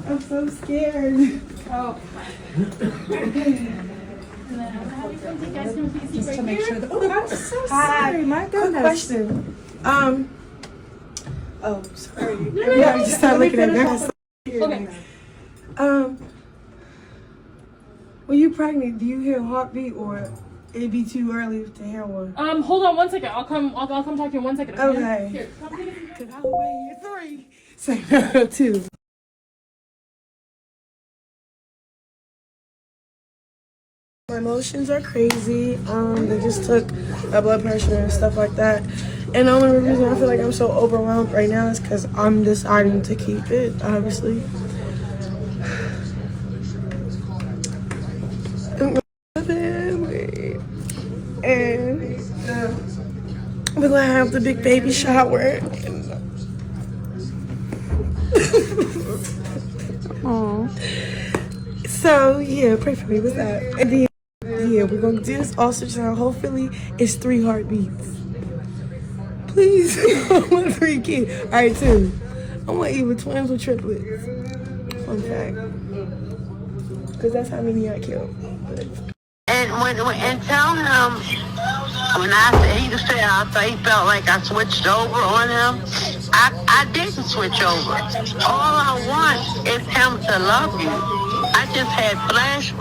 I'm so scared. Oh. Just to make sure that, oh, I'm so sorry. My goodness. Question. Oh, sorry. Everybody just started looking at me. Okay. When you pregnant, do you hear a heartbeat or it be too early to hear one? Hold on 1 second. I'll come talk to you in 1 second. Okay. Here, come take it. Cause I will wait 3. Say 2. My emotions are crazy. They just took my blood pressure and stuff like that. And the only reason I feel like I'm so overwhelmed right now is because I'm deciding to keep it, obviously. And we're gonna have the big baby shower. So yeah, pray for me. What's that? And then yeah, we're gonna do this ultrasound. Hopefully, it's 3 heartbeats. Please, I want 3 kids. All right, 2. I want either twins or triplets. Fun fact, because that's how many I killed. And tell him when he just said I thought he felt like I switched over on him. I didn't switch over. All I want is him to love you. I just had flashbacks.